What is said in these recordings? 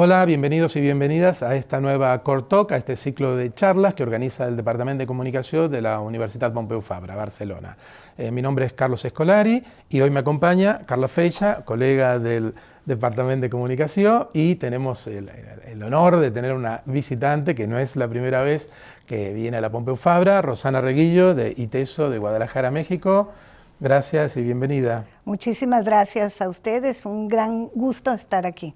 Hola, bienvenidos y bienvenidas a esta nueva Core Talk, a este ciclo de charlas que organiza el Departamento de Comunicación de la Universitat Pompeu Fabra, Barcelona. Mi nombre es Carlos Escolari y hoy me acompaña Carla Feixa, colega del Departamento de Comunicación, y tenemos el honor de tener una visitante que no es la primera vez que viene a la Pompeu Fabra, Rosana Reguillo, de ITESO de Guadalajara, México. Gracias y bienvenida. Muchísimas gracias a ustedes, un gran gusto estar aquí.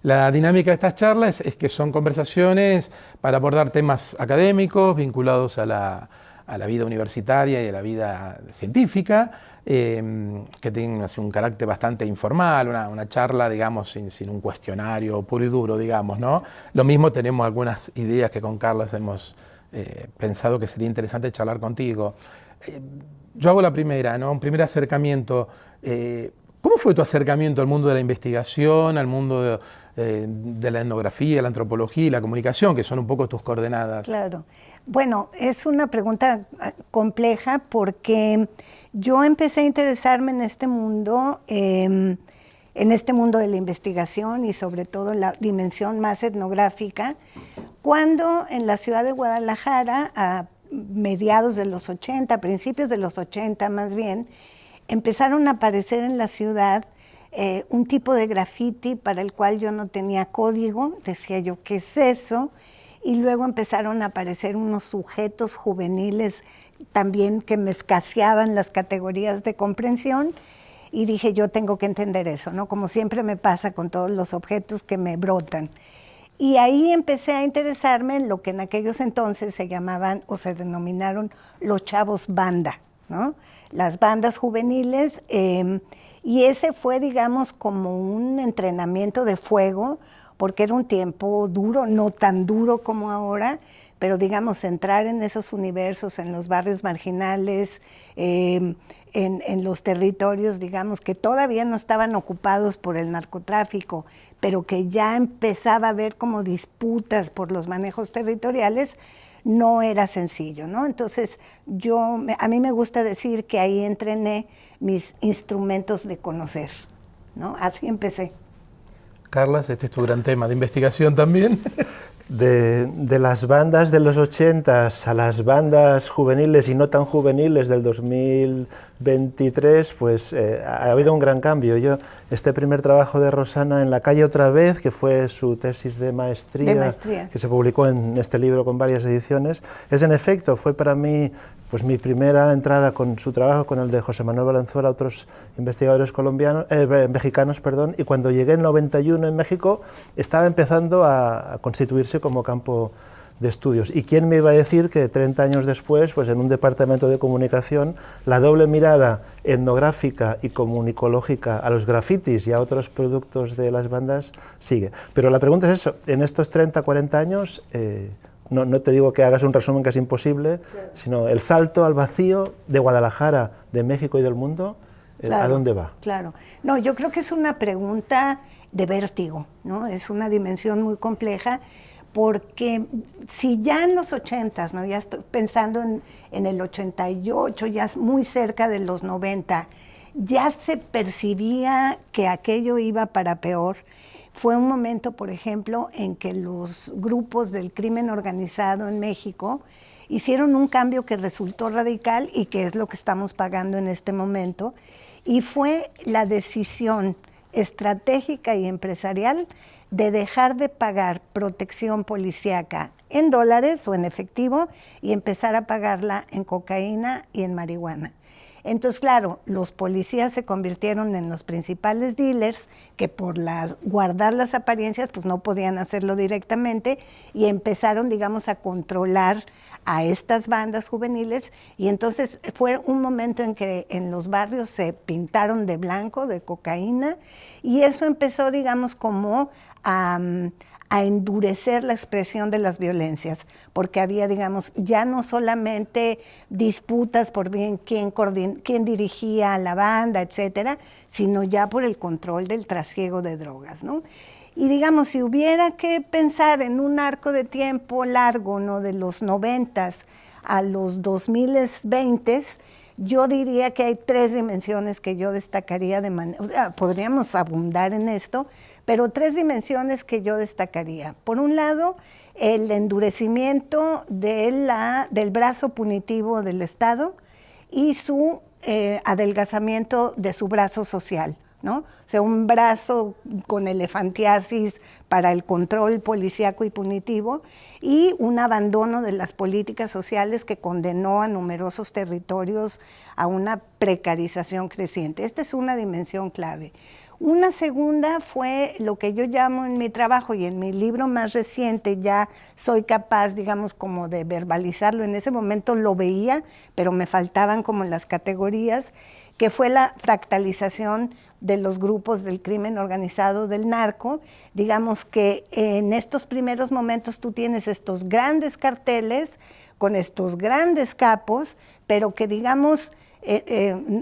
La dinámica de estas charlas es que son conversaciones para abordar temas académicos vinculados a la vida universitaria y a la vida científica, que tienen así un carácter bastante informal, una charla, digamos, sin un cuestionario puro y duro, digamos, ¿no? Lo mismo tenemos algunas ideas que con Carla hemos pensado que sería interesante charlar contigo. Yo hago la primera, ¿no? Un primer acercamiento. ¿Cómo fue tu acercamiento al mundo de la investigación, al mundo de la etnografía, la antropología y la comunicación, que son un poco tus coordenadas? Claro. Bueno, es una pregunta compleja porque yo empecé a interesarme en este mundo de la investigación y sobre todo la dimensión más etnográfica, cuando en la ciudad de Guadalajara, a mediados de los 80, principios de los 80 más bien, empezaron a aparecer en la ciudad un tipo de grafiti para el cual yo no tenía código, decía yo, ¿qué es eso? Y luego empezaron a aparecer unos sujetos juveniles también que me escaseaban las categorías de comprensión, y dije, yo tengo que entender eso, ¿no? Como siempre me pasa con todos los objetos que me brotan. Y ahí empecé a interesarme en lo que en aquellos entonces se llamaban o se denominaron los chavos banda, ¿no? Las bandas juveniles, y ese fue, digamos, como un entrenamiento de fuego, porque era un tiempo duro, no tan duro como ahora, pero digamos, entrar en esos universos, en los barrios marginales, en los territorios, digamos, que todavía no estaban ocupados por el narcotráfico, pero que ya empezaba a haber como disputas por los manejos territoriales, no era sencillo, ¿no? Entonces, a mí me gusta decir que ahí entrené mis instrumentos de conocer, ¿no? Así empecé. Carlas, este es tu gran tema de investigación también. De las bandas de los 80s a las bandas juveniles y no tan juveniles del 2023, pues ha habido un gran cambio. Este primer trabajo de Rosana, En la calle otra vez, que fue su tesis de maestría, que se publicó en este libro con varias ediciones, en efecto, fue para mí pues mi primera entrada con su trabajo, con el de José Manuel Valenzuela, otros investigadores mexicanos, y cuando llegué en 91 en México, estaba empezando a constituirse como campo de estudios. ¿Y quién me iba a decir que 30 años después, pues en un departamento de comunicación, la doble mirada etnográfica y comunicológica a los grafitis y a otros productos de las bandas sigue? Pero la pregunta es eso, en estos 30, 40 años, no te digo que hagas un resumen que es imposible, claro, sino el salto al vacío de Guadalajara, de México y del mundo, claro, ¿a dónde va? Claro. No, yo creo que es una pregunta de vértigo, ¿no? Es una dimensión muy compleja, porque si ya en los 80s, ¿no? Ya estoy pensando en el 88, ya muy cerca de los 90, ya se percibía que aquello iba para peor. Fue un momento, por ejemplo, en que los grupos del crimen organizado en México hicieron un cambio que resultó radical y que es lo que estamos pagando en este momento, y fue la decisión estratégica y empresarial de dejar de pagar protección policíaca en dólares o en efectivo y empezar a pagarla en cocaína y en marihuana. Entonces, claro, los policías se convirtieron en los principales dealers que por guardar las apariencias pues no podían hacerlo directamente, y empezaron, digamos, a controlar a estas bandas juveniles, y entonces fue un momento en que en los barrios se pintaron de blanco, de cocaína, y eso empezó, digamos, como a endurecer la expresión de las violencias, porque había, digamos, ya no solamente disputas por bien quién dirigía a la banda, etcétera, sino ya por el control del trasiego de drogas, ¿no? Y digamos, si hubiera que pensar en un arco de tiempo largo, ¿no? De los 90s a los 2020s, yo diría que hay tres dimensiones que yo destacaría o sea, podríamos abundar en esto, pero 3 dimensiones que yo destacaría. Por un lado, el endurecimiento del brazo punitivo del Estado y su adelgazamiento de su brazo social, ¿no? O sea, un brazo con elefantiasis para el control policíaco y punitivo y un abandono de las políticas sociales que condenó a numerosos territorios a una precarización creciente. Esta es una dimensión clave. Una segunda fue lo que yo llamo en mi trabajo y en mi libro más reciente, ya soy capaz, digamos, como de verbalizarlo. En ese momento lo veía, pero me faltaban como las categorías, que fue la fractalización de los grupos del crimen organizado, del narco. Digamos que en estos primeros momentos tú tienes estos grandes carteles con estos grandes capos, pero que digamos...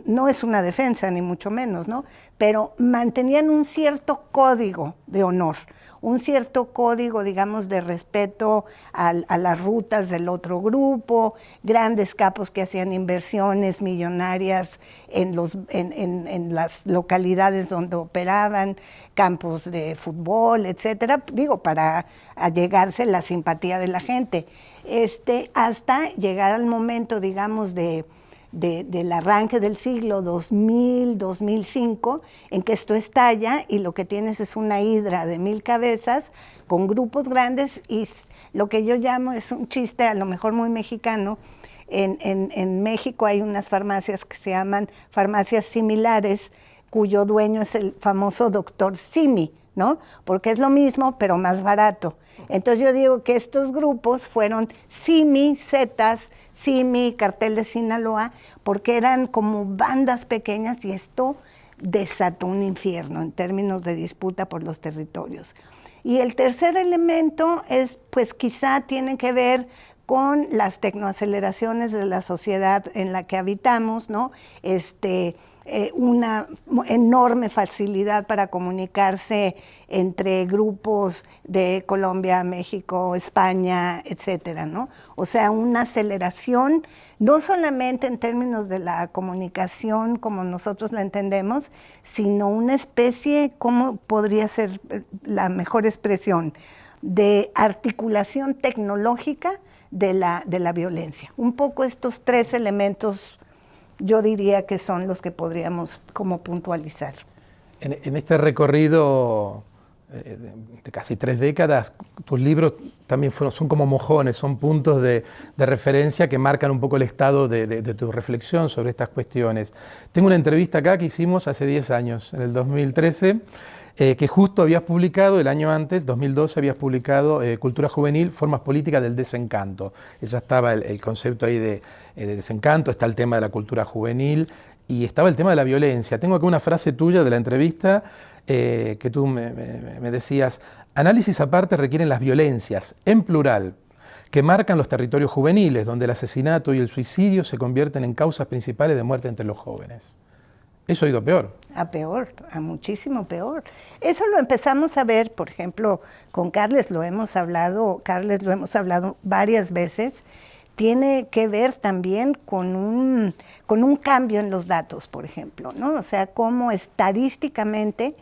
no es una defensa, ni mucho menos, ¿no? Pero mantenían un cierto código de honor, un cierto código, digamos, de respeto a las rutas del otro grupo, grandes capos que hacían inversiones millonarias en las localidades donde operaban, campos de fútbol, etcétera, digo, para allegarse la simpatía de la gente, hasta llegar al momento, digamos, del arranque del siglo 2000, 2005, en que esto estalla y lo que tienes es una hidra de 1000 cabezas con grupos grandes y lo que yo llamo es un chiste a lo mejor muy mexicano. En México hay unas farmacias que se llaman farmacias similares, cuyo dueño es el famoso doctor Simi, ¿no? Porque es lo mismo, pero más barato. Entonces yo digo que estos grupos fueron Simi, Zetas, Simi, Cartel de Sinaloa, porque eran como bandas pequeñas y esto desató un infierno en términos de disputa por los territorios. Y el tercer elemento es, pues quizá tiene que ver con las tecnoaceleraciones de la sociedad en la que habitamos, ¿no? Una enorme facilidad para comunicarse entre grupos de Colombia, México, España, etcétera, ¿no? O sea, una aceleración, no solamente en términos de la comunicación como nosotros la entendemos, sino una especie, ¿cómo podría ser la mejor expresión?, de articulación tecnológica de la violencia. Un poco estos 3 elementos yo diría que son los que podríamos como puntualizar. En este recorrido de casi 3 décadas, tus libros también son como mojones, son puntos de referencia que marcan un poco el estado de tu reflexión sobre estas cuestiones. Tengo una entrevista acá que hicimos hace 10 años, en el 2013, que justo habías publicado, el año antes, 2012, habías publicado Cultura Juvenil, Formas Políticas del Desencanto. Ya estaba el concepto ahí de desencanto, está el tema de la cultura juvenil y estaba el tema de la violencia. Tengo acá una frase tuya de la entrevista que tú me decías: análisis aparte requieren las violencias, en plural, que marcan los territorios juveniles, donde el asesinato y el suicidio se convierten en causas principales de muerte entre los jóvenes. Eso ha ido peor. A peor, a muchísimo peor. Eso lo empezamos a ver, por ejemplo, con Carles lo hemos hablado varias veces. Tiene que ver también con un cambio en los datos, por ejemplo, ¿no? O sea, cómo estadísticamente,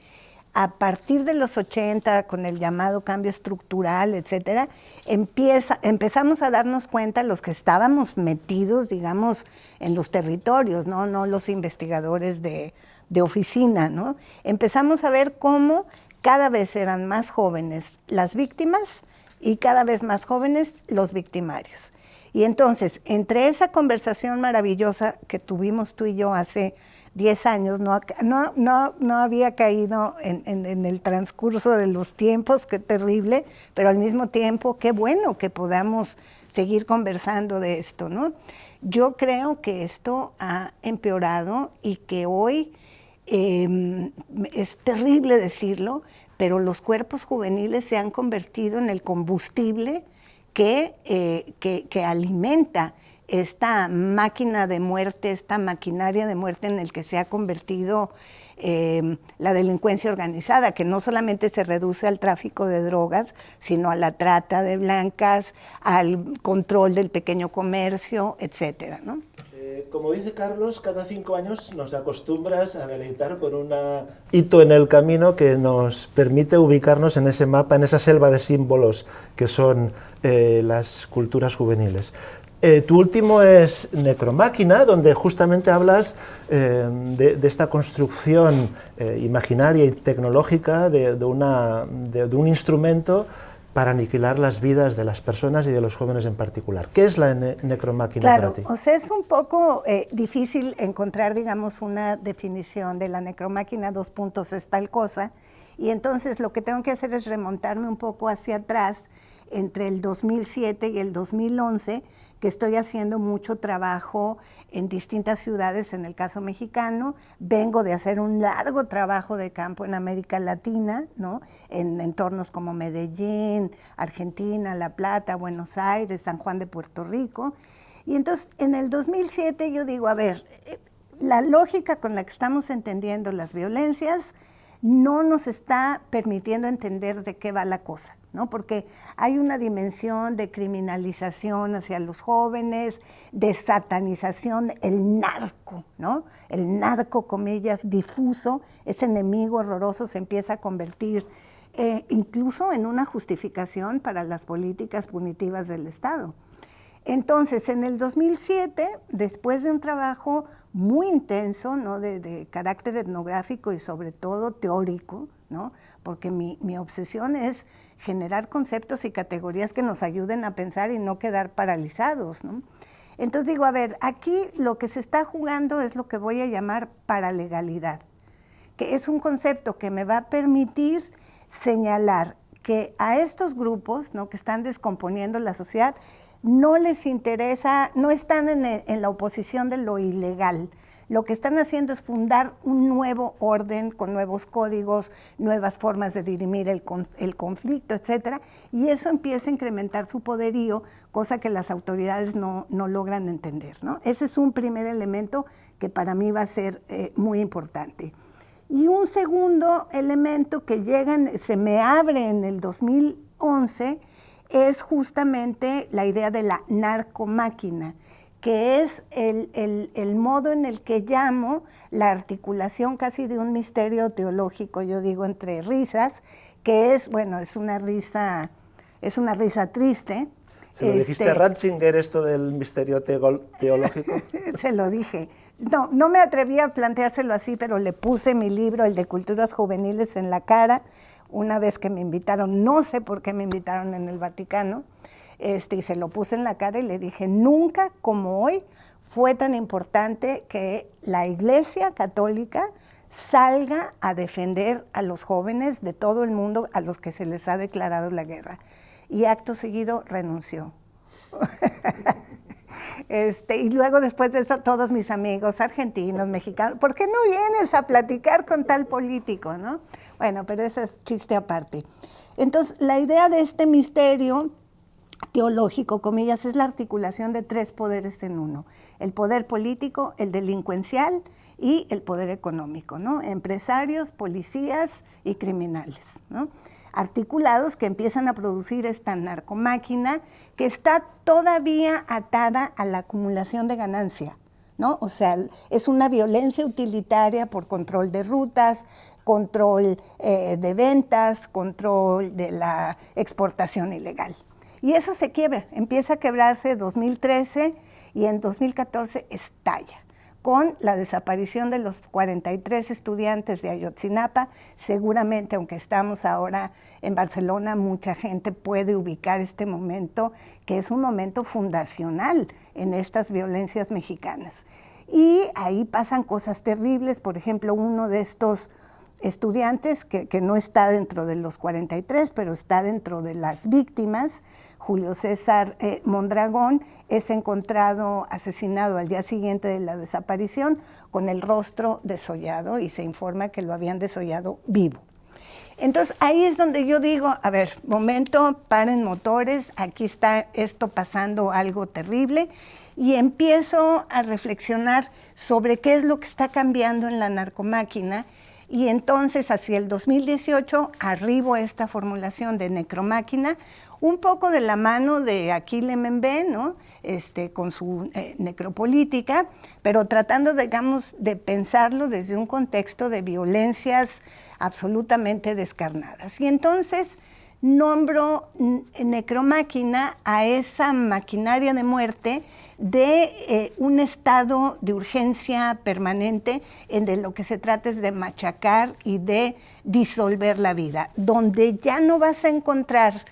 a partir de los 80, con el llamado cambio estructural, etcétera, empezamos a darnos cuenta los que estábamos metidos, digamos, en los territorios, no los investigadores de oficina, ¿no? Empezamos a ver cómo cada vez eran más jóvenes las víctimas y cada vez más jóvenes los victimarios. Y entonces, entre esa conversación maravillosa que tuvimos tú y yo hace 10 años, no había caído en el transcurso de los tiempos, qué terrible, pero al mismo tiempo, qué bueno que podamos seguir conversando de esto, ¿no? Yo creo que esto ha empeorado y que hoy es terrible decirlo, pero los cuerpos juveniles se han convertido en el combustible que alimenta esta máquina de muerte, esta maquinaria de muerte en el que se ha convertido la delincuencia organizada, que no solamente se reduce al tráfico de drogas, sino a la trata de blancas, al control del pequeño comercio, etcétera, ¿no? como dice Carlos, cada 5 años nos acostumbras a deleitar con un hito en el camino que nos permite ubicarnos en ese mapa, en esa selva de símbolos que son las culturas juveniles. Tu último es Necromáquina, donde justamente hablas de esta construcción imaginaria y tecnológica de un instrumento para aniquilar las vidas de las personas y de los jóvenes en particular. ¿Qué es la necromáquina para ti? Claro, o sea, es un poco difícil encontrar, digamos, una definición de la necromáquina, 2 puntos es tal cosa, y entonces lo que tengo que hacer es remontarme un poco hacia atrás, entre el 2007 y el 2011, que estoy haciendo mucho trabajo en distintas ciudades, en el caso mexicano. Vengo de hacer un largo trabajo de campo en América Latina, ¿no? En entornos como Medellín, Argentina, La Plata, Buenos Aires, San Juan de Puerto Rico. Y entonces, en el 2007 yo digo, a ver, la lógica con la que estamos entendiendo las violencias no nos está permitiendo entender de qué va la cosa, ¿no? Porque hay una dimensión de criminalización hacia los jóvenes, de satanización, el narco, ¿no? El narco, comillas, difuso, ese enemigo horroroso se empieza a convertir incluso en una justificación para las políticas punitivas del Estado. Entonces, en el 2007, después de un trabajo muy intenso, ¿no? de carácter etnográfico y sobre todo teórico, ¿no? Porque mi obsesión es generar conceptos y categorías que nos ayuden a pensar y no quedar paralizados, ¿no? Entonces digo, a ver, aquí lo que se está jugando es lo que voy a llamar paralegalidad, que es un concepto que me va a permitir señalar que a estos grupos, ¿no? que están descomponiendo la sociedad, no les interesa, no están en la oposición de lo ilegal. Lo que están haciendo es fundar un nuevo orden con nuevos códigos, nuevas formas de dirimir el conflicto, etcétera, y eso empieza a incrementar su poderío, cosa que las autoridades no logran entender, ¿no? Ese es un primer elemento que para mí va a ser muy importante. Y un segundo elemento que se me abre en el 2011, es justamente la idea de la narcomáquina, que es el modo en el que llamo la articulación casi de un misterio teológico, yo digo entre risas, que es, bueno, es una risa triste. ¿Se lo dijiste a Ratzinger esto del misterio teológico? Se lo dije. No me atreví a planteárselo así, pero le puse mi libro, el de Culturas Juveniles, en la cara, una vez que me invitaron, no sé por qué me invitaron en el Vaticano, y se lo puse en la cara y le dije, nunca como hoy fue tan importante que la Iglesia Católica salga a defender a los jóvenes de todo el mundo a los que se les ha declarado la guerra. Y acto seguido renunció. Y luego después de eso todos mis amigos argentinos, mexicanos, ¿por qué no vienes a platicar con tal político, no? Bueno, pero eso es chiste aparte. Entonces, la idea de este misterio teológico, comillas, es la articulación de 3 poderes en uno: el poder político, el delincuencial y el poder económico, ¿no? Empresarios, policías y criminales, ¿no? Articulados que empiezan a producir esta narcomáquina que está todavía atada a la acumulación de ganancia, ¿no? O sea, es una violencia utilitaria por control de rutas, control de ventas, control de la exportación ilegal. Y eso se quiebra, empieza a quebrarse en 2013 y en 2014 estalla con la desaparición de los 43 estudiantes de Ayotzinapa. Seguramente, aunque estamos ahora en Barcelona, mucha gente puede ubicar este momento, que es un momento fundacional en estas violencias mexicanas. Y ahí pasan cosas terribles. Por ejemplo, uno de estos estudiantes, que no está dentro de los 43, pero está dentro de las víctimas, Julio César Mondragón, es encontrado asesinado al día siguiente de la desaparición con el rostro desollado, y se informa que lo habían desollado vivo. Entonces ahí es donde yo digo, a ver, momento, paren motores, aquí está esto pasando algo terrible, y empiezo a reflexionar sobre qué es lo que está cambiando en la narcomáquina, Y entonces, hacia el 2018, arribo a esta formulación de necromáquina, un poco de la mano de Achille Mbembe, ¿no? Con su necropolítica, pero tratando, digamos, de pensarlo desde un contexto de violencias absolutamente descarnadas. Y entonces nombro necromáquina a esa maquinaria de muerte de un estado de urgencia permanente en de lo que se trata es de machacar y de disolver la vida, donde ya no vas a encontrar,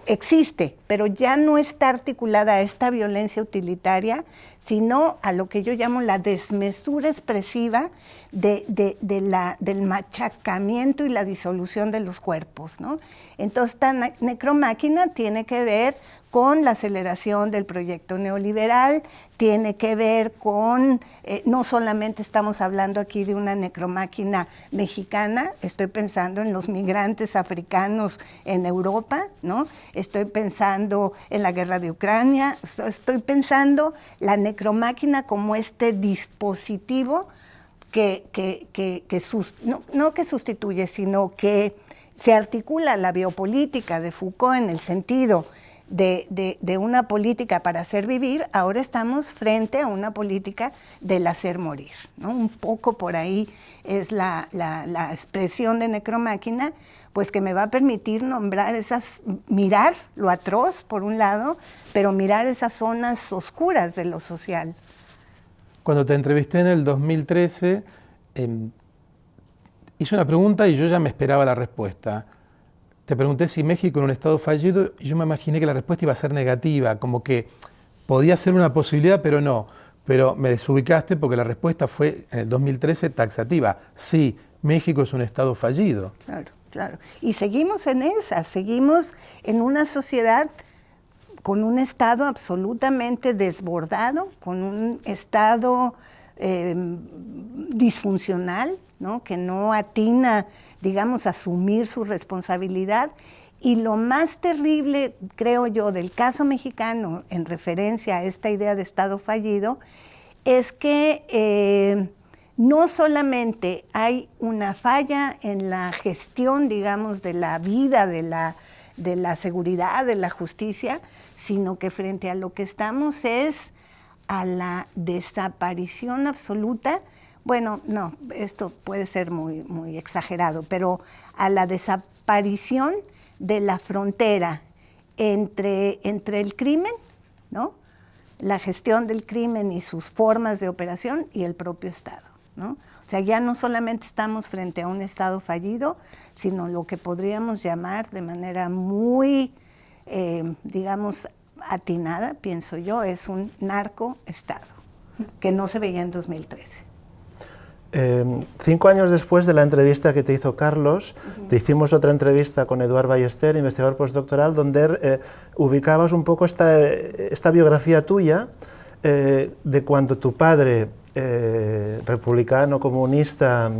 existe, pero ya no está articulada a esta violencia utilitaria, sino a lo que yo llamo la desmesura expresiva del machacamiento y la disolución de los cuerpos, ¿no? Entonces, esta necromáquina tiene que ver con la aceleración del proyecto neoliberal, tiene que ver con, no solamente estamos hablando aquí de una necromáquina mexicana, estoy pensando en los migrantes africanos en Europa, ¿no? Estoy pensando en la guerra de Ucrania, estoy pensando la necromáquina como este dispositivo no que sustituye, sino que se articula la biopolítica de Foucault en el sentido de una política para hacer vivir. Ahora estamos frente a una política del hacer morir, ¿no? Un poco por ahí es la expresión de necromáquina, pues que me va a permitir mirar lo atroz por un lado, pero mirar esas zonas oscuras de lo social. Cuando te entrevisté en el 2013, hice una pregunta y yo ya me esperaba la respuesta. Te pregunté si México era un estado fallido y yo me imaginé que la respuesta iba a ser negativa, como que podía ser una posibilidad, pero no. Pero me desubicaste porque la respuesta fue en el 2013 taxativa. Sí, México es un estado fallido. Claro, claro. Y seguimos en seguimos en una sociedad con un Estado absolutamente desbordado, con un Estado disfuncional, ¿no? Que no atina, digamos, a asumir su responsabilidad. Y lo más terrible, creo yo, del caso mexicano, en referencia a esta idea de Estado fallido, es que no solamente hay una falla en la gestión, digamos, de la vida, de la seguridad, de la justicia, sino que frente a lo que estamos es a la desaparición absoluta. Bueno, no, esto puede ser muy, muy exagerado, pero a la desaparición de la frontera entre el crimen, ¿no? La gestión del crimen y sus formas de operación y el propio Estado, ¿no? O sea, ya no solamente estamos frente a un Estado fallido, sino lo que podríamos llamar de manera muy, digamos, atinada, pienso yo, es un narcoestado, que no se veía en 2013. 5 años después de la entrevista que te hizo Carlos, te hicimos otra entrevista con Eduard Ballester, investigador postdoctoral, donde ubicabas un poco esta biografía tuya de cuando tu padre, republicano, comunista,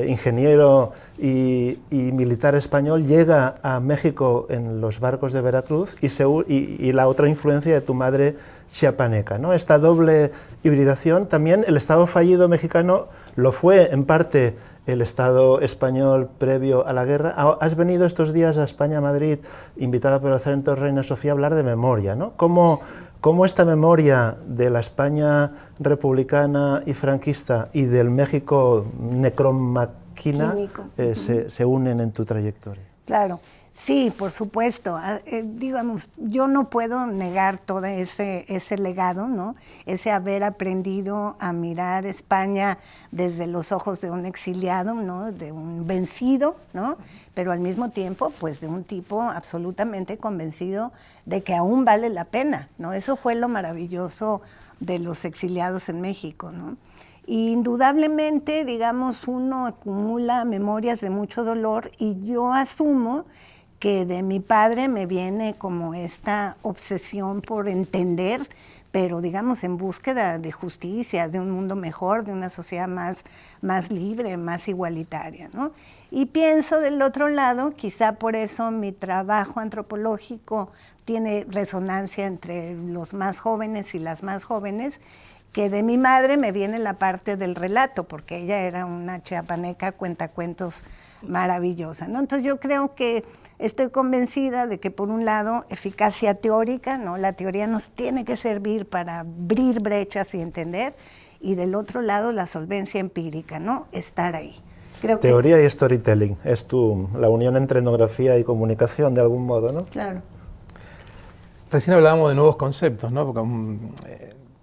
ingeniero y militar español, llega a México en los barcos de Veracruz y la otra influencia de tu madre chiapaneca, ¿no? Esta doble hibridación. También el Estado fallido mexicano lo fue en parte el Estado español previo a la guerra. Has venido estos días a España, a Madrid, invitada por el Centro Reina Sofía a hablar de memoria, ¿no? ¿Cómo esta memoria de la España republicana y franquista y del México necromáquina se unen en tu trayectoria? Claro, sí, por supuesto. Digamos, yo no puedo negar todo ese legado, ¿no? Ese haber aprendido a mirar España desde los ojos de un exiliado, ¿no? De un vencido, ¿no? Pero al mismo tiempo, pues de un tipo absolutamente convencido de que aún vale la pena, ¿no? Eso fue lo maravilloso de los exiliados en México, ¿no? Y indudablemente, digamos, uno acumula memorias de mucho dolor y yo asumo que de mi padre me viene como esta obsesión por entender, pero digamos en búsqueda de justicia, de un mundo mejor, de una sociedad más libre, más igualitaria, ¿no? Y pienso del otro lado, quizá por eso mi trabajo antropológico tiene resonancia entre los más jóvenes y las más jóvenes, que de mi madre me viene la parte del relato, porque ella era una chiapaneca cuentacuentos maravillosa, ¿no? Entonces yo creo que estoy convencida de que por un lado eficacia teórica, ¿no? La teoría nos tiene que servir para abrir brechas y entender, y del otro lado la solvencia empírica, ¿no? Estar ahí. Creo teoría y storytelling, es la unión entre etnografía y comunicación de algún modo, ¿no? Claro. Recién hablábamos de nuevos conceptos, ¿no? Porque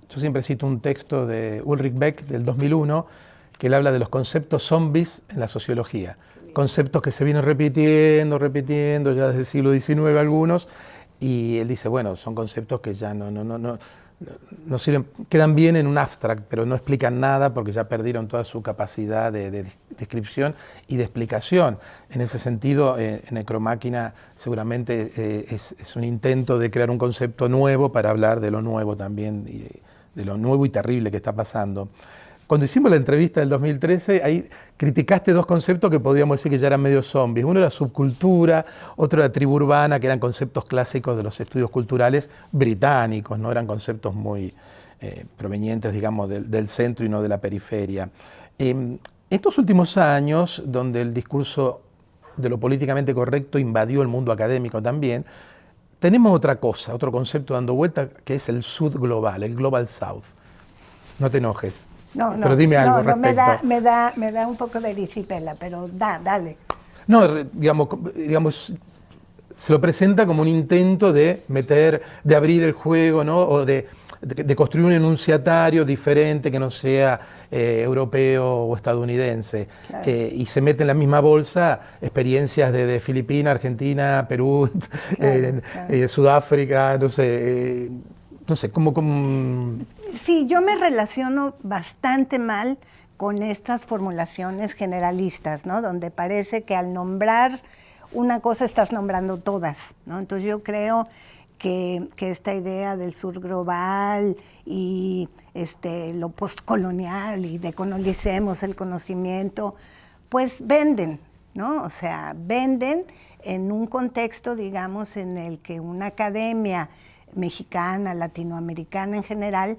yo siempre cito un texto de Ulrich Beck del 2001 que él habla de los conceptos zombies en la sociología. Conceptos que se vienen repitiendo ya desde el siglo XIX algunos, y él dice, bueno, son conceptos que ya no sirven, quedan bien en un abstract, pero no explican nada porque ya perdieron toda su capacidad de descripción y de explicación. En ese sentido, Necromáquina seguramente es un intento de crear un concepto nuevo para hablar de lo nuevo también, y de lo nuevo y terrible que está pasando. Cuando hicimos la entrevista del 2013, ahí criticaste dos conceptos que podríamos decir que ya eran medio zombies. Uno era subcultura, otro era tribu urbana, que eran conceptos clásicos de los estudios culturales británicos, no eran conceptos muy provenientes, digamos, del centro y no de la periferia. Estos últimos años, donde el discurso de lo políticamente correcto invadió el mundo académico también, tenemos otra cosa, otro concepto dando vuelta, que es el Sud global, el Global South. No te enojes. No, pero dime algo respecto. Me da un poco de erisipela, pero dale. No, digamos, se lo presenta como un intento de abrir el juego, ¿no? O de construir un enunciatario diferente que no sea europeo o estadounidense. Claro. Y se mete en la misma bolsa experiencias de Filipinas, Argentina, Perú, claro. Sudáfrica, no sé, como... Sí, yo me relaciono bastante mal con estas formulaciones generalistas, ¿no? Donde parece que al nombrar una cosa estás nombrando todas, ¿no? Entonces yo creo que esta idea del sur global y lo postcolonial y decolonicemos el conocimiento, pues venden, ¿no? O sea, venden en un contexto, digamos, en el que una academia mexicana, latinoamericana en general,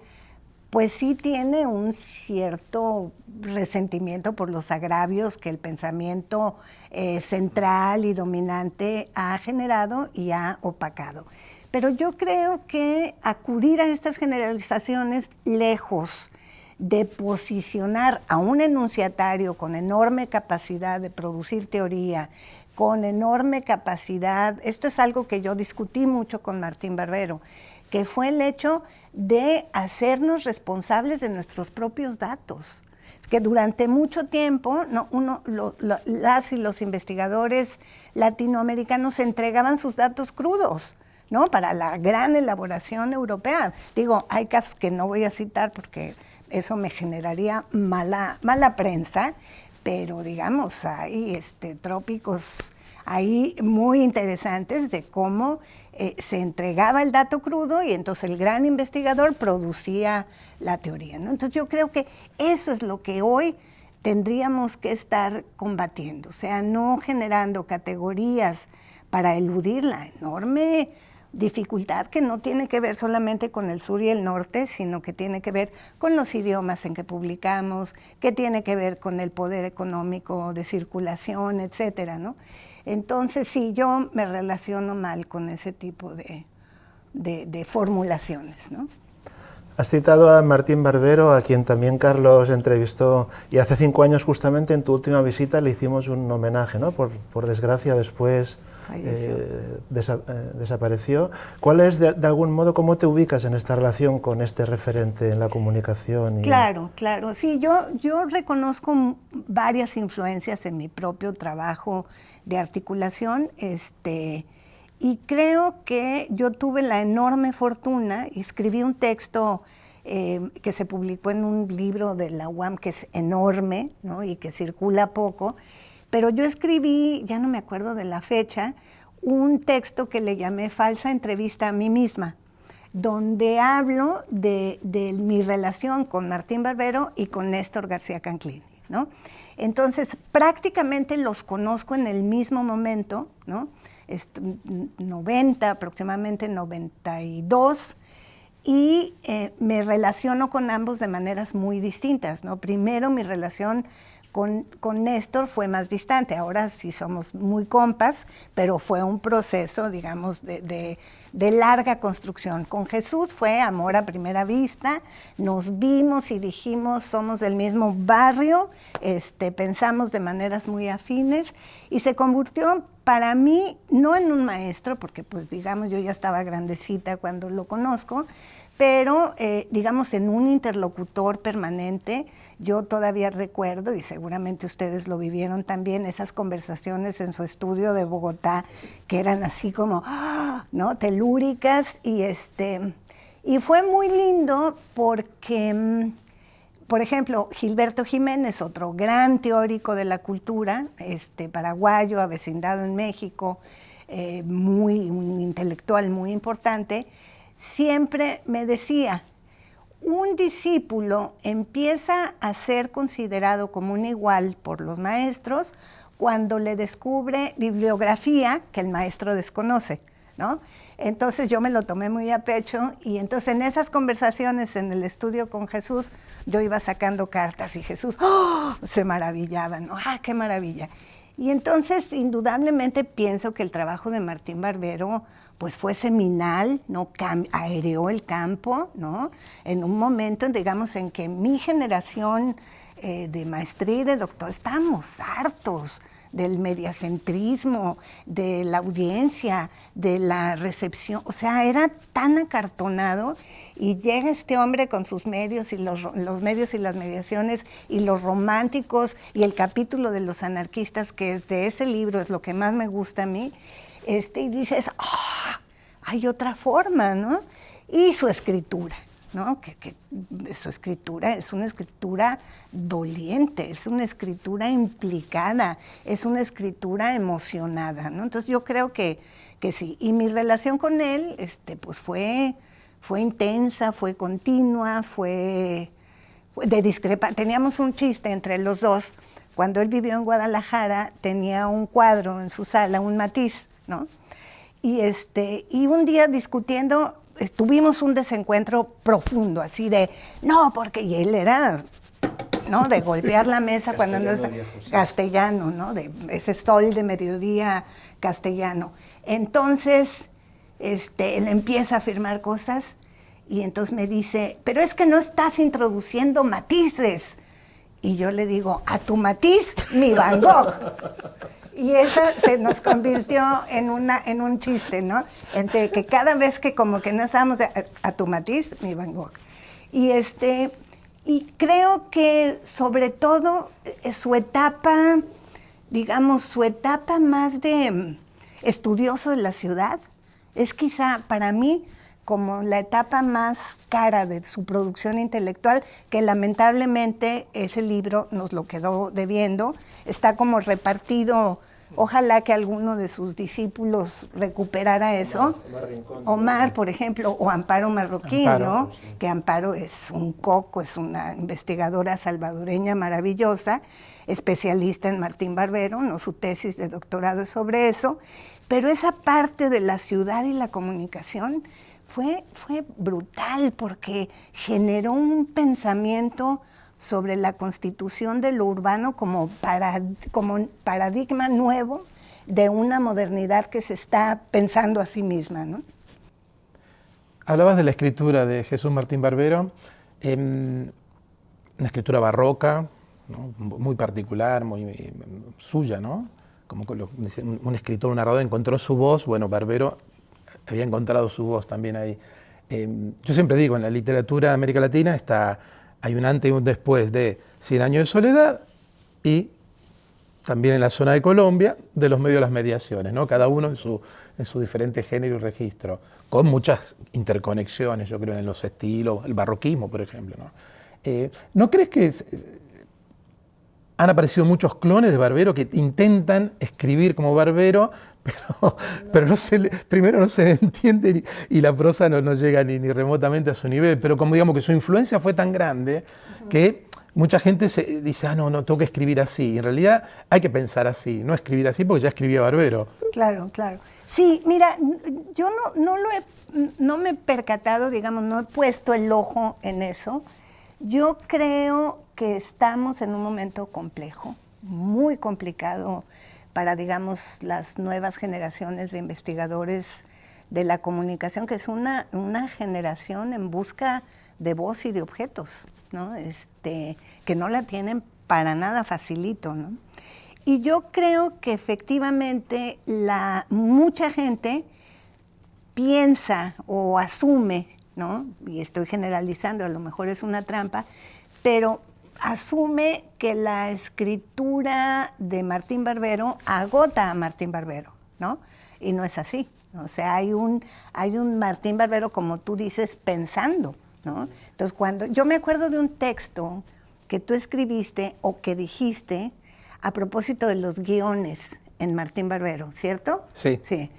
pues sí tiene un cierto resentimiento por los agravios que el pensamiento central y dominante ha generado y ha opacado. Pero yo creo que acudir a estas generalizaciones, lejos de posicionar a un enunciatario con enorme capacidad de producir teoría, con enorme capacidad, esto es algo que yo discutí mucho con Martín Barbero, que fue el hecho de hacernos responsables de nuestros propios datos. Que durante mucho tiempo las y los investigadores latinoamericanos entregaban sus datos crudos, ¿no? Para la gran elaboración europea. Digo, hay casos que no voy a citar porque eso me generaría mala prensa, pero digamos, hay trópicos ahí muy interesantes de cómo se entregaba el dato crudo y entonces el gran investigador producía la teoría, ¿no? Entonces yo creo que eso es lo que hoy tendríamos que estar combatiendo, o sea, no generando categorías para eludir la enorme dificultad que no tiene que ver solamente con el sur y el norte, sino que tiene que ver con los idiomas en que publicamos, que tiene que ver con el poder económico de circulación, etcétera, ¿no? Entonces, sí, yo me relaciono mal con ese tipo de formulaciones, ¿no? Has citado a Martín Barbero, a quien también Carlos entrevistó, y hace 5 años justamente en tu última visita le hicimos un homenaje, ¿no? Por desgracia después desapareció. ¿Cuál es, de algún modo, cómo te ubicas en esta relación con este referente en la comunicación? Claro. Sí, yo reconozco varias influencias en mi propio trabajo de articulación, y creo que yo tuve la enorme fortuna, escribí un texto que se publicó en un libro de la UAM que es enorme, ¿no? Y que circula poco, pero yo escribí, ya no me acuerdo de la fecha, un texto que le llamé Falsa entrevista a mí misma, donde hablo de mi relación con Martín Barbero y con Néstor García Canclini, ¿no? Entonces, prácticamente los conozco en el mismo momento, ¿no? 90, aproximadamente 92, y me relaciono con ambos de maneras muy distintas, ¿no? Primero, mi relación con Néstor fue más distante. Ahora sí somos muy compas, pero fue un proceso, digamos, de larga construcción. Con Jesús fue amor a primera vista. Nos vimos y dijimos, somos del mismo barrio, pensamos de maneras muy afines, y se convirtió para mí, no en un maestro, porque pues digamos yo ya estaba grandecita cuando lo conozco, pero digamos en un interlocutor permanente. Yo todavía recuerdo, y seguramente ustedes lo vivieron también, esas conversaciones en su estudio de Bogotá, que eran así como, ¿no?, telúricas, y fue muy lindo porque, por ejemplo, Gilberto Jiménez, otro gran teórico de la cultura, paraguayo, avecindado en México, un intelectual muy importante, siempre me decía, un discípulo empieza a ser considerado como un igual por los maestros cuando le descubre bibliografía que el maestro desconoce, ¿no? Entonces yo me lo tomé muy a pecho, y entonces en esas conversaciones en el estudio con Jesús yo iba sacando cartas y Jesús se maravillaba, ¿no? ¡Ah, qué maravilla! Y entonces indudablemente pienso que el trabajo de Martín Barbero pues fue seminal, ¿no? Aereó el campo, ¿no? En un momento, digamos, en que mi generación de maestría y de doctor estábamos hartos del mediacentrismo, de la audiencia, de la recepción. O sea, era tan acartonado, y llega este hombre con sus medios y los medios y las mediaciones y los románticos, y el capítulo de los anarquistas, que es de ese libro, es lo que más me gusta a mí, y dices, hay otra forma, ¿no? Y su escritura, ¿no? Que su escritura es una escritura doliente, es una escritura implicada, es una escritura emocionada, ¿no? Entonces yo creo que sí. Y mi relación con él pues fue intensa, fue continua, fue de discrepa. Teníamos un chiste entre los dos. Cuando él vivió en Guadalajara, tenía un cuadro en su sala, un Matisse, ¿no? Y un día discutiendo, tuvimos un desencuentro profundo, así de, no, porque, y él era, ¿no?, de golpear la mesa cuando no es castellano, ¿no?, de ese sol de mediodía castellano. Entonces, él empieza a afirmar cosas, y entonces me dice, pero es que no estás introduciendo matices. Y yo le digo, a tu matiz, mi Van Gogh. Y eso se nos convirtió en un chiste, ¿no? Entre que cada vez que como que no estábamos a tu matiz, mi Van Gogh. Y creo que sobre todo su etapa, digamos, su etapa más de estudioso de la ciudad, es quizá para mí como la etapa más cara de su producción intelectual, que lamentablemente ese libro nos lo quedó debiendo. Está como repartido, ojalá que alguno de sus discípulos recuperara eso. Omar, por ejemplo, o Amparo Marroquín, ¿no? Sí. Que Amparo es un coco, es una investigadora salvadoreña maravillosa, especialista en Martín Barbero, ¿no? Su tesis de doctorado es sobre eso. Pero esa parte de la ciudad y la comunicación fue brutal, porque generó un pensamiento sobre la constitución de lo urbano como paradigma nuevo de una modernidad que se está pensando a sí misma, ¿no? Hablabas de la escritura de Jesús Martín Barbero, una escritura barroca, ¿no?, muy particular, muy suya, ¿no? Como un escritor, un narrador encontró su voz. Bueno, Barbero había encontrado su voz también ahí. Yo siempre digo, en la literatura de América Latina hay un antes y un después de 100 años de soledad, y también en la zona de Colombia, de los medios de las mediaciones, ¿no? Cada uno en su diferente género y registro, con muchas interconexiones, yo creo, en los estilos, el barroquismo, por ejemplo, ¿no? ¿No crees que han aparecido muchos clones de Barbero que intentan escribir como Barbero, pero primero no se le entiende, y la prosa no llega ni remotamente a su nivel? Pero como digamos que su influencia fue tan grande que mucha gente dice, no, tengo que escribir así. Y en realidad hay que pensar así, no escribir así porque ya escribía Barbero. Claro, claro. Sí, mira, yo no me he percatado, digamos, no he puesto el ojo en eso. Yo creo que estamos en un momento complejo, muy complicado para, digamos, las nuevas generaciones de investigadores de la comunicación, que es una generación en busca de voz y de objetos, ¿no? Que no la tienen para nada facilito, ¿no? Y yo creo que efectivamente mucha gente piensa o asume, ¿no? Y estoy generalizando, a lo mejor es una trampa, pero asume que la escritura de Martín Barbero agota a Martín Barbero, ¿no? Y no es así. O sea, hay un Martín Barbero, como tú dices, pensando, ¿no? Entonces, yo me acuerdo de un texto que tú escribiste o que dijiste a propósito de los guiones en Martín Barbero, ¿cierto? Sí. Sí.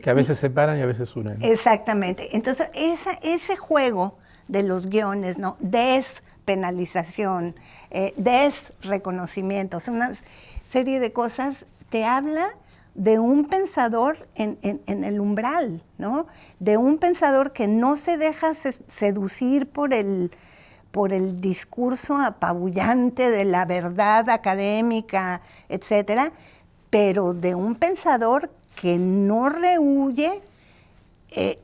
Que a veces separan y a veces unen. Exactamente. Entonces, ese juego de los guiones, ¿no? Despenalización, desreconocimiento, una serie de cosas, te habla de un pensador en el umbral, ¿no? De un pensador que no se deja seducir por el discurso apabullante de la verdad académica, etcétera, pero de un pensador que no rehúye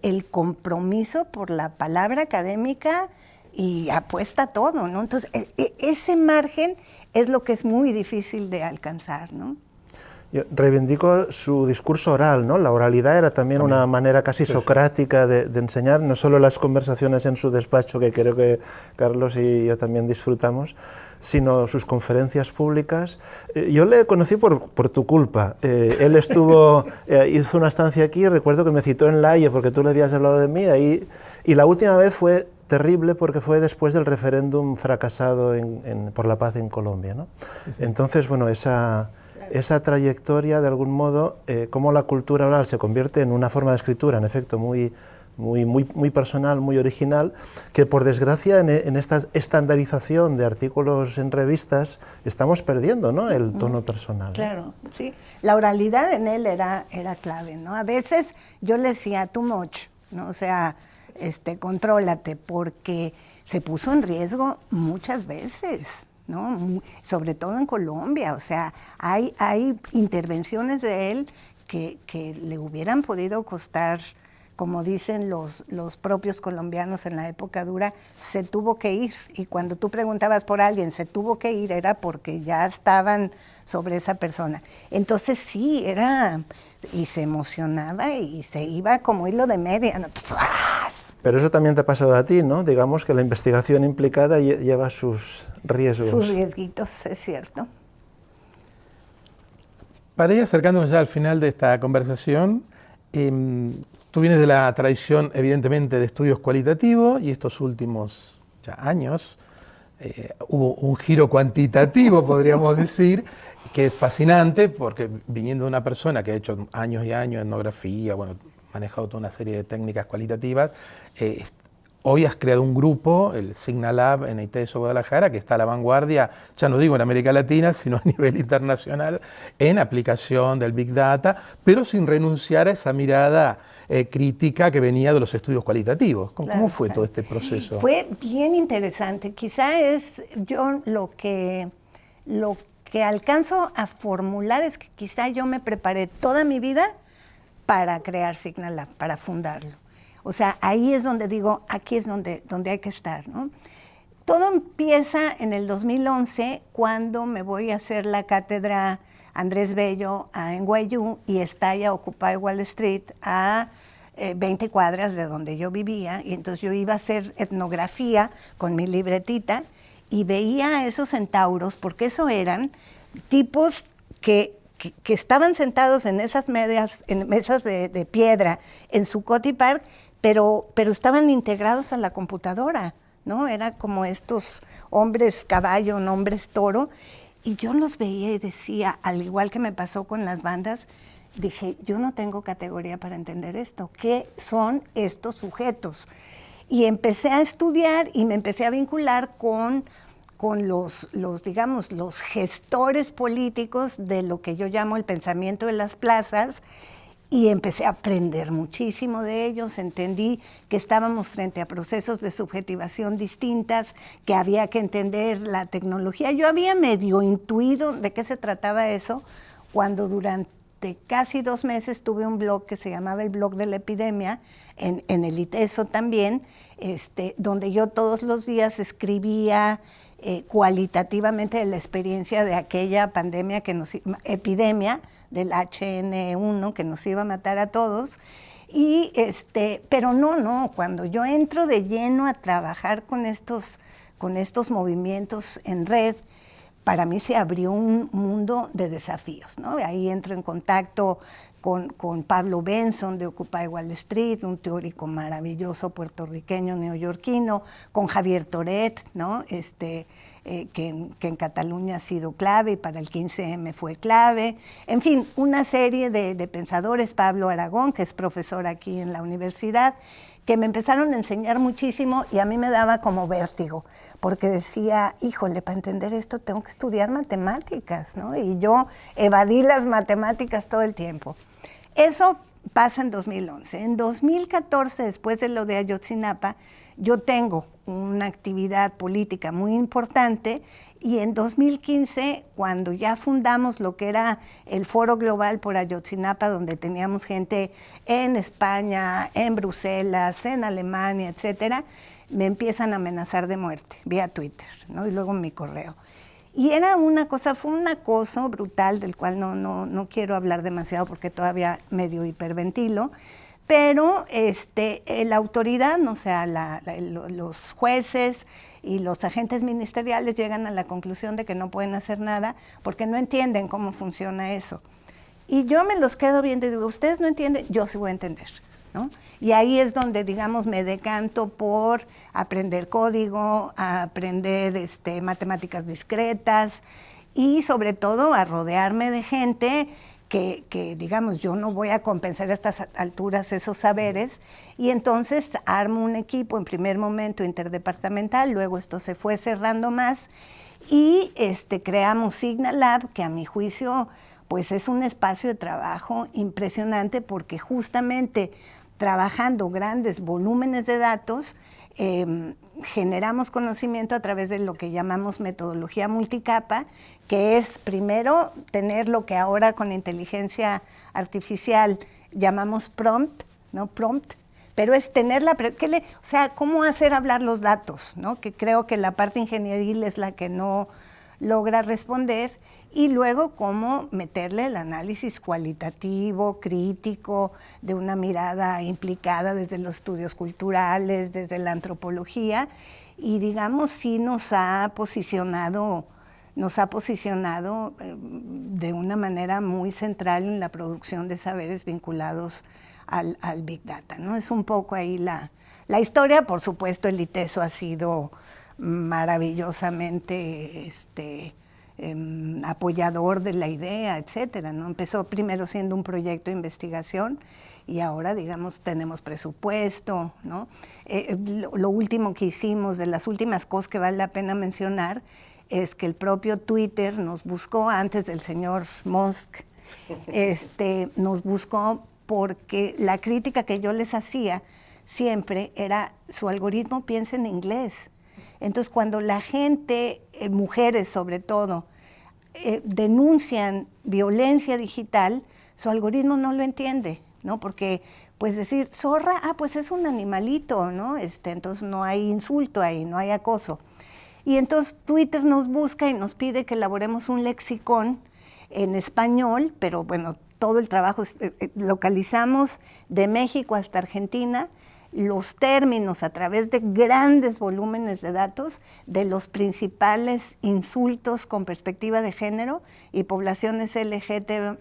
el compromiso por la palabra académica y apuesta a todo, ¿no? Entonces, ese margen es lo que es muy difícil de alcanzar, ¿no? Yo reivindico su discurso oral, ¿no? La oralidad era también una manera casi socrática de enseñar, no solo las conversaciones en su despacho, que creo que Carlos y yo también disfrutamos, sino sus conferencias públicas. Yo le conocí por tu culpa. Él hizo una estancia aquí, recuerdo que me citó en La Haya porque tú le habías hablado de mí, y la última vez fue terrible porque fue después del referéndum fracasado por la paz en Colombia, ¿no? Sí. Entonces, bueno, esa trayectoria, de algún modo, cómo la cultura oral se convierte en una forma de escritura, en efecto, muy personal, muy original, que por desgracia en esta estandarización de artículos en revistas estamos perdiendo, ¿no?, el tono personal. Claro, sí. La oralidad en él era clave, ¿no? A veces yo le decía too much, ¿no? O sea, contrólate, porque se puso en riesgo muchas veces, ¿no? Sobre todo en Colombia. O sea, hay intervenciones de él que le hubieran podido costar, como dicen los propios colombianos en la época dura, se tuvo que ir. Y cuando tú preguntabas por alguien, se tuvo que ir, era porque ya estaban sobre esa persona. Entonces sí, y se emocionaba y se iba como hilo de media, ¿no? Pero eso también te ha pasado a ti, ¿no? Digamos que la investigación implicada lleva sus riesgos. Sus riesguitos, es cierto. Para ir acercándonos ya al final de esta conversación, tú vienes de la tradición, evidentemente, de estudios cualitativos, y estos últimos ya años hubo un giro cuantitativo, podríamos decir, que es fascinante, porque viniendo de una persona que ha hecho años y años etnografía, bueno, manejado toda una serie de técnicas cualitativas, hoy has creado un grupo, el Signal Lab en ITESO Guadalajara, que está a la vanguardia, ya no digo en América Latina, sino a nivel internacional, en aplicación del Big Data, pero sin renunciar a esa mirada crítica que venía de los estudios cualitativos. ¿Cómo fue todo este proceso? Fue bien interesante. Quizá es yo lo que alcanzo a formular es que quizá yo me preparé toda mi vida para crear Signal Lab, para fundarlo. O sea, ahí es donde digo, aquí es donde hay que estar, ¿no? Todo empieza en el 2011, cuando me voy a hacer la cátedra Andrés Bello a NYU y estalla Occupy Wall Street a 20 cuadras de donde yo vivía, y entonces yo iba a hacer etnografía con mi libretita y veía a esos centauros, porque eso eran tipos que estaban sentados en esas mesas de piedra en Zuccotti Park, pero estaban integrados a la computadora, ¿no? Era como estos hombres caballo, hombres toro, y yo los veía y decía, al igual que me pasó con las bandas, dije, yo no tengo categoría para entender esto. ¿Qué son estos sujetos? Y empecé a estudiar y me empecé a vincular con con digamos, los gestores políticos de lo que yo llamo el pensamiento de las plazas, y empecé a aprender muchísimo de ellos. Entendí que estábamos frente a procesos de subjetivación distintas, que había que entender la tecnología. Yo había medio intuido de qué se trataba eso cuando durante casi 2 meses tuve un blog que se llamaba el blog de la epidemia, en el ITESO también, donde yo todos los días escribía cualitativamente de la experiencia de aquella pandemia, epidemia del H1N1 que nos iba a matar a todos. Pero cuando yo entro de lleno a trabajar con estos movimientos en red, para mí se abrió un mundo de desafíos, ¿no? Ahí entro en contacto con Pablo Benson de Occupy Wall Street, un teórico maravilloso puertorriqueño, neoyorquino, con Javier Toret, ¿no? Que en Cataluña ha sido clave y para el 15M fue clave. En fin, una serie de pensadores, Pablo Aragón, que es profesor aquí en la universidad, que me empezaron a enseñar muchísimo y a mí me daba como vértigo, porque decía, híjole, para entender esto tengo que estudiar matemáticas, ¿no? Y yo evadí las matemáticas todo el tiempo. Eso pasa en 2011. En 2014, después de lo de Ayotzinapa, yo tengo una actividad política muy importante, y en 2015, cuando ya fundamos lo que era el Foro Global por Ayotzinapa, donde teníamos gente en España, en Bruselas, en Alemania, etcétera, me empiezan a amenazar de muerte vía Twitter, ¿no? Y luego mi correo. Y fue un acoso brutal del cual no quiero hablar demasiado porque todavía medio hiperventilo, pero la autoridad, o sea, los jueces y los agentes ministeriales llegan a la conclusión de que no pueden hacer nada porque no entienden cómo funciona eso. Y yo me los quedo viendo y digo, ustedes no entienden, yo sí voy a entender, ¿no? Y ahí es donde, digamos, me decanto por aprender código, a aprender matemáticas discretas y sobre todo a rodearme de gente que, digamos, yo no voy a compensar a estas alturas esos saberes, y entonces armo un equipo en primer momento interdepartamental, luego esto se fue cerrando más, y creamos Signal Lab, que a mi juicio pues es un espacio de trabajo impresionante, porque justamente trabajando grandes volúmenes de datos, generamos conocimiento a través de lo que llamamos metodología multicapa, que es primero tener lo que ahora con inteligencia artificial llamamos prompt, ¿no? Prompt, pero es tener o sea, cómo hacer hablar los datos, ¿no? Que creo que la parte ingenieril es la que no logra responder, y luego cómo meterle el análisis cualitativo, crítico, de una mirada implicada desde los estudios culturales, desde la antropología, y digamos sí nos ha posicionado de una manera muy central en la producción de saberes vinculados al Big Data, ¿no? Es un poco ahí la historia. Por supuesto, el ITESO ha sido maravillosamente apoyador de la idea, etcétera, ¿no? Empezó primero siendo un proyecto de investigación y ahora, digamos, tenemos presupuesto, ¿no? Lo último que hicimos, de las últimas cosas que vale la pena mencionar, es que el propio Twitter nos buscó antes del señor Musk, nos buscó porque la crítica que yo les hacía siempre era, su algoritmo piensa en inglés. Entonces, cuando la gente, mujeres sobre todo, denuncian violencia digital, su algoritmo no lo entiende, ¿no? Porque, pues decir, zorra, pues es un animalito, ¿no? Entonces no hay insulto ahí, no hay acoso. Y entonces Twitter nos busca y nos pide que elaboremos un lexicón en español, pero bueno, todo el trabajo localizamos de México hasta Argentina, los términos a través de grandes volúmenes de datos de los principales insultos con perspectiva de género y poblaciones LGT+,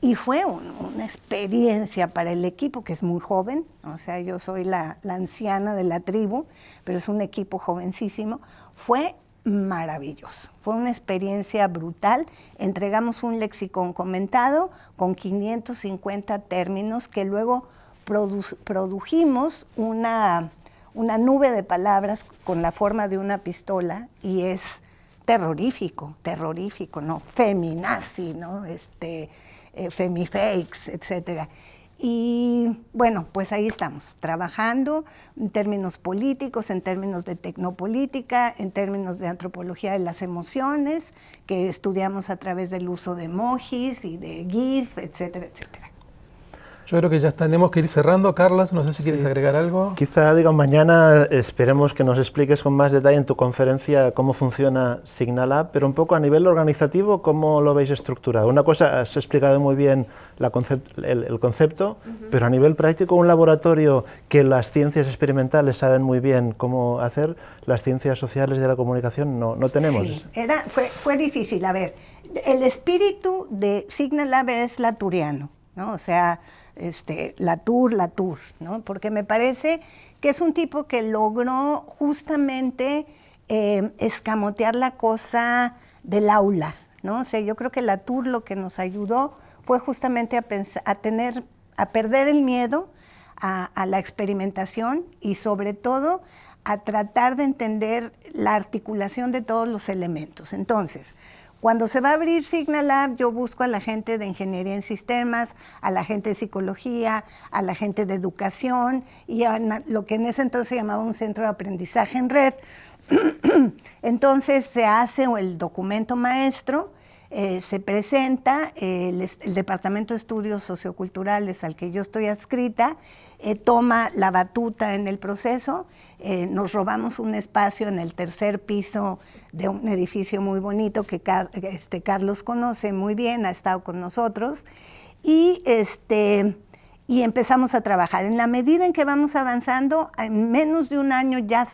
y fue una experiencia para el equipo, que es muy joven, o sea, yo soy la anciana de la tribu, pero es un equipo jovencísimo. Fue maravilloso, fue una experiencia brutal. Entregamos un lexicón comentado con 550 términos que luego produjimos una una nube de palabras con la forma de una pistola y es terrorífico, ¿no? Feminazi, ¿no? Femifakes, etcétera. Y bueno, pues ahí estamos, trabajando en términos políticos, en términos de tecnopolítica, en términos de antropología de las emociones, que estudiamos a través del uso de emojis y de GIF, etcétera, etcétera. Yo creo que ya tenemos que ir cerrando. Carlas, no sé si quieres agregar algo. Quizá, mañana esperemos que nos expliques con más detalle en tu conferencia cómo funciona Signalab, pero un poco a nivel organizativo, ¿cómo lo veis estructurado? Una cosa, has explicado muy bien el concepto, pero a nivel práctico, un laboratorio que las ciencias experimentales saben muy bien cómo hacer, las ciencias sociales de la comunicación no tenemos. Sí, fue difícil. A ver, el espíritu de Signalab es laturiano, ¿no? O sea, Latour, ¿no? Porque me parece que es un tipo que logró justamente escamotear la cosa del aula, ¿no? O sea, yo creo que Latour lo que nos ayudó fue justamente a perder el miedo a la experimentación y sobre todo a tratar de entender la articulación de todos los elementos. Entonces, cuando se va a abrir Signalab, yo busco a la gente de ingeniería en sistemas, a la gente de psicología, a la gente de educación y a lo que en ese entonces se llamaba un centro de aprendizaje en red. Entonces se hace el documento maestro, se presenta, el Departamento de Estudios Socioculturales al que yo estoy adscrita, toma la batuta en el proceso, nos robamos un espacio en el tercer piso de un edificio muy bonito que Carlos conoce muy bien, ha estado con nosotros, y empezamos a trabajar. En la medida en que vamos avanzando, en menos de un año ya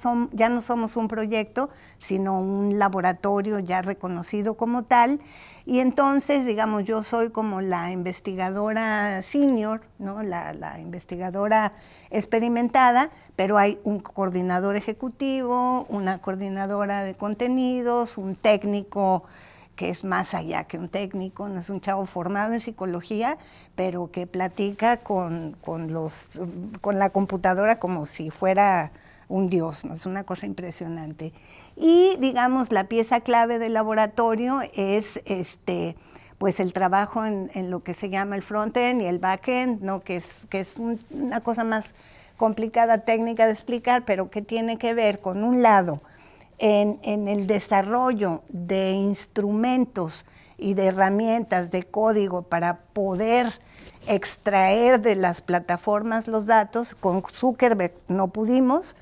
no somos un proyecto, sino un laboratorio ya reconocido como tal. Y entonces, digamos, yo soy como la investigadora senior, ¿no? la investigadora experimentada, pero hay un coordinador ejecutivo, una coordinadora de contenidos, un técnico que es más allá que un técnico, no es un chavo formado en psicología, pero que platica con la computadora como si fuera un dios, ¿no? Es una cosa impresionante. Y digamos, la pieza clave del laboratorio es pues el trabajo en lo que se llama el front-end y el back-end, ¿no? que es una cosa más complicada, técnica de explicar, pero que tiene que ver con un lado, en el desarrollo de instrumentos y de herramientas de código para poder extraer de las plataformas los datos. Con Zuckerberg no pudimos,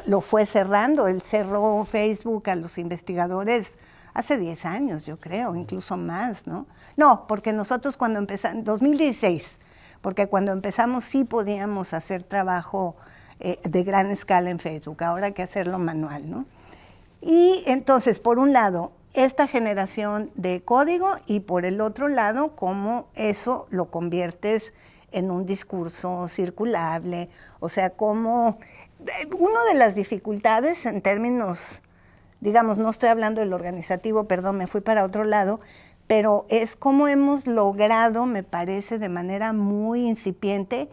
lo fue cerrando, él cerró Facebook a los investigadores hace 10 años, yo creo, incluso más, ¿no? No, porque nosotros cuando empezamos, en 2016, porque cuando empezamos sí podíamos hacer trabajo de gran escala en Facebook, ahora hay que hacerlo manual, ¿no? Y entonces, por un lado, esta generación de código y por el otro lado, cómo eso lo conviertes en un discurso circulable, o sea, cómo una de las dificultades en términos, digamos, no estoy hablando del organizativo, perdón, me fui para otro lado, pero es cómo hemos logrado, me parece, de manera muy incipiente,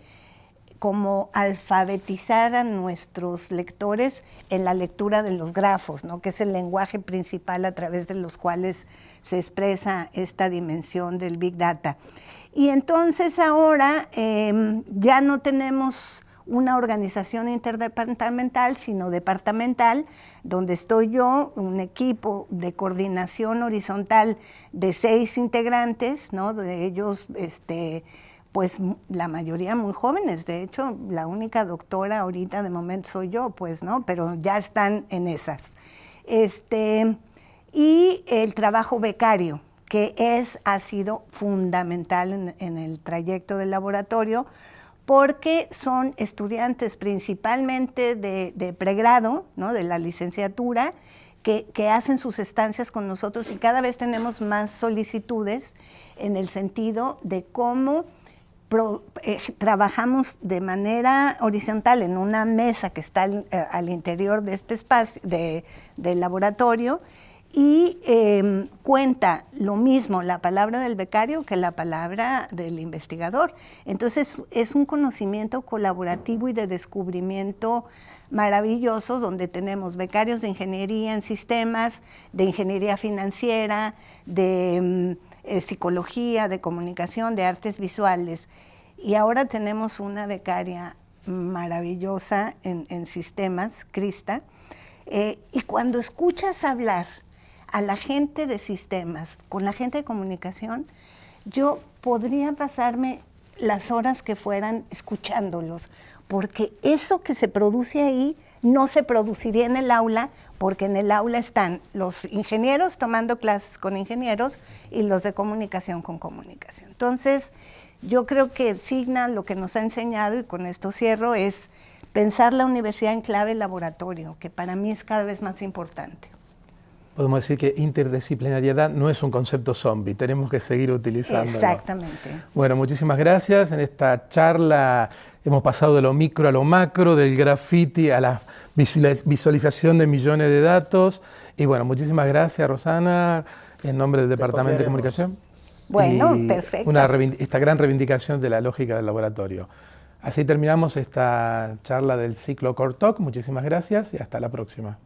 como alfabetizar a nuestros lectores en la lectura de los grafos, ¿no? Que es el lenguaje principal a través de los cuales se expresa esta dimensión del Big Data. Y entonces ahora ya no tenemos una organización interdepartamental, sino departamental, donde estoy yo, un equipo de coordinación horizontal de 6 integrantes, ¿no? De ellos, pues la mayoría muy jóvenes, de hecho la única doctora ahorita de momento soy yo, pues, ¿no? Pero ya están en esas. Y el trabajo becario, que ha sido fundamental en el trayecto del laboratorio, porque son estudiantes principalmente de pregrado, ¿no? De la licenciatura, que hacen sus estancias con nosotros y cada vez tenemos más solicitudes en el sentido de cómo trabajamos de manera horizontal en una mesa que está al interior de este espacio, del laboratorio, y cuenta lo mismo la palabra del becario que la palabra del investigador. Entonces es un conocimiento colaborativo y de descubrimiento maravilloso, donde tenemos becarios de ingeniería en sistemas, de ingeniería financiera, de psicología, de comunicación, de artes visuales. Y ahora tenemos una becaria maravillosa en sistemas, Krista, y cuando escuchas hablar a la gente de sistemas con la gente de comunicación, yo podría pasarme las horas que fueran escuchándolos, porque eso que se produce ahí no se produciría en el aula, porque en el aula están los ingenieros tomando clases con ingenieros y los de comunicación con comunicación. Entonces, yo creo que Signa lo que nos ha enseñado, y con esto cierro, es pensar la universidad en clave laboratorio, que para mí es cada vez más importante. Podemos decir que interdisciplinariedad no es un concepto zombie, tenemos que seguir utilizándolo. Exactamente. Bueno, muchísimas gracias. En esta charla hemos pasado de lo micro a lo macro, del graffiti a la visualización de millones de datos. Y bueno, muchísimas gracias, Rosana, en nombre del Departamento de Comunicación. Bueno, perfecto. Esta gran reivindicación de la lógica del laboratorio. Así terminamos esta charla del ciclo Core Talk. Muchísimas gracias y hasta la próxima.